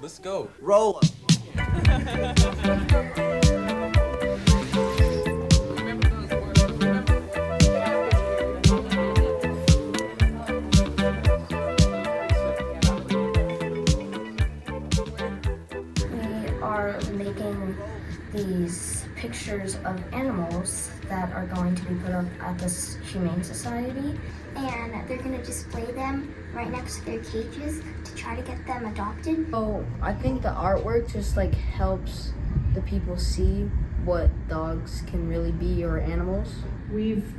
Let's go. Roll. We are making these pictures of animals that are going to be put up at this Humane Society. And they're gonna display them right next to their cages to try to get them adopted. Oh, I think the artwork just helps the people see what dogs can really be, or animals. We've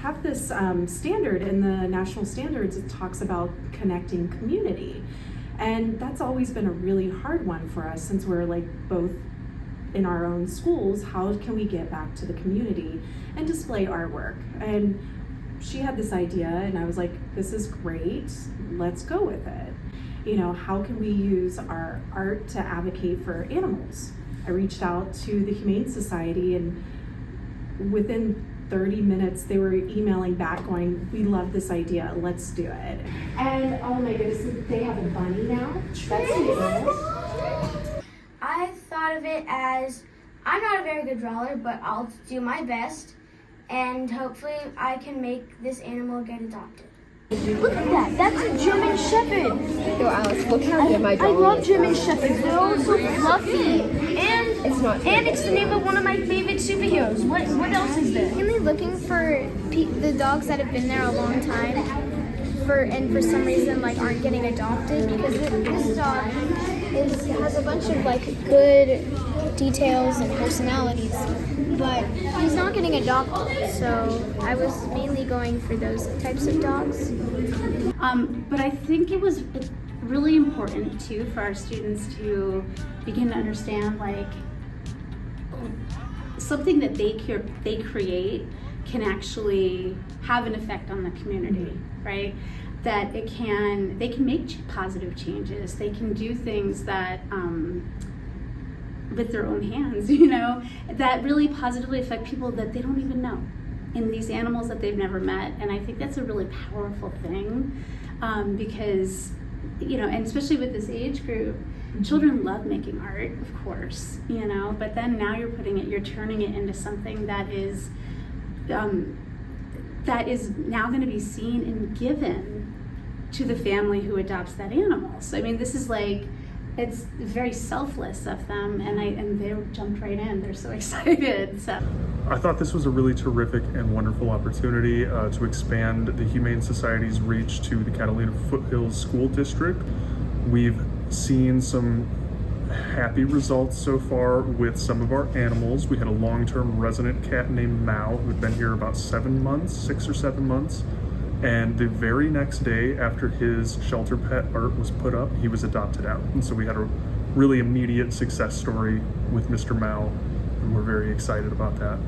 have this standard in the national standards. It talks about connecting community, and that's always been a really hard one for us since we're both in our own schools. How can we get back to the community and display artwork? And she had this idea, and I was like, this is great, let's go with it. How can we use our art to advocate for animals? I reached out to the Humane Society, and within 30 minutes they were emailing back going, we love this idea, let's do it. And oh my goodness, they have a bunny now. That's cool. I thought of it as, I'm not a very good drawer, but I'll do my best, and hopefully I can make this animal get adopted. Look at that, that's a German Shepherd. Yo, Alice, look how good my drawing I love is. German Shepherds, they're all so fluffy. And It's not and it's the name of one of my favorite superheroes. What else is there? Mainly looking for the dogs that have been there a long time, for some reason aren't getting adopted, because this dog has a bunch of good details and personalities, but he's not getting adopted. So I was mainly going for those types of dogs. But I think it was really important too for our students to begin to understand something that they create can actually have an effect on the community, right? That they can make positive changes. They can do things that with their own hands, that really positively affect people that they don't even know, in these animals that they've never met. And I think that's a really powerful thing, because and especially with this age group, children love making art, of course, but then now you're turning it into something that is now going to be seen and given to the family who adopts that animal. So I mean, this is it's very selfless of them, and they jumped right in. They're so excited. So I thought this was a really terrific and wonderful opportunity to expand the Humane Society's reach to the Catalina Foothills School District. We've seen some happy results so far with some of our animals. We had a long-term resident cat named Mao who'd been here about 6 or 7 months. And the very next day after his shelter pet art was put up, he was adopted out. And so we had a really immediate success story with Mr. Mao, and we're very excited about that.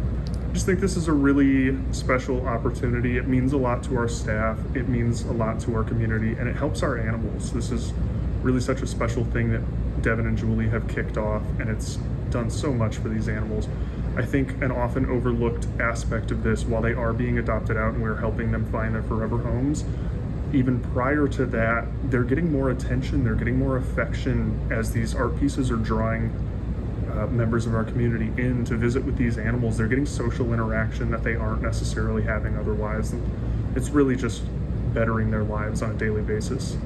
I just think this is a really special opportunity. It means a lot to our staff, it means a lot to our community, and it helps our animals. This is really such a special thing that Devin and Julie have kicked off, and it's done so much for these animals. I think an often overlooked aspect of this, while they are being adopted out and we're helping them find their forever homes, even prior to that, they're getting more attention, they're getting more affection as these art pieces are drawing members of our community in to visit with these animals. They're getting social interaction that they aren't necessarily having otherwise. And it's really just bettering their lives on a daily basis.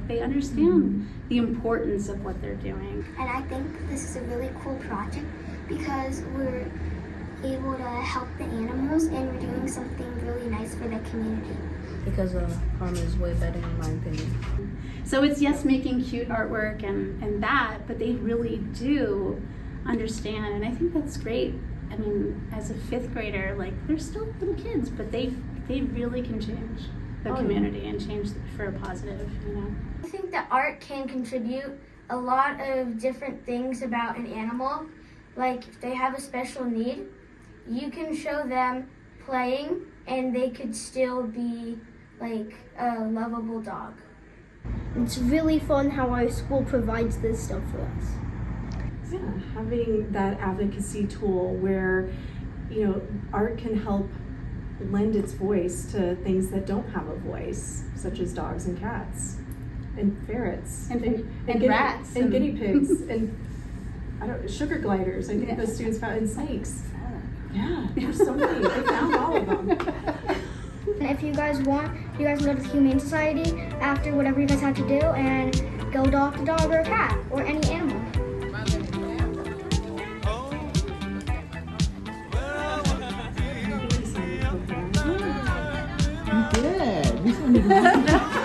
They understand the importance of what they're doing. And I think this is a really cool project because we're able to help the animals and we're doing something really nice for the community. Because karma is way better, in my opinion. So it's making cute artwork and that, but they really do understand, and I think that's great. I mean, as a 5th grader, they're still little kids, but they really can change the community and change for a positive, I think that art can contribute a lot of different things about an animal. If they have a special need, you can show them playing and they could still be a lovable dog. It's really fun how our school provides this stuff for us. Yeah, having that advocacy tool where, art can help lend its voice to things that don't have a voice, such as dogs and cats. and ferrets And guinea- rats and and- guinea pigs and I don't sugar gliders. I think the students found and snakes. Yeah, there's so many. They found all of them. And if you guys want, you guys can go to the Humane Society after whatever you guys have to do and go adopt a dog or a cat or any animal. Good.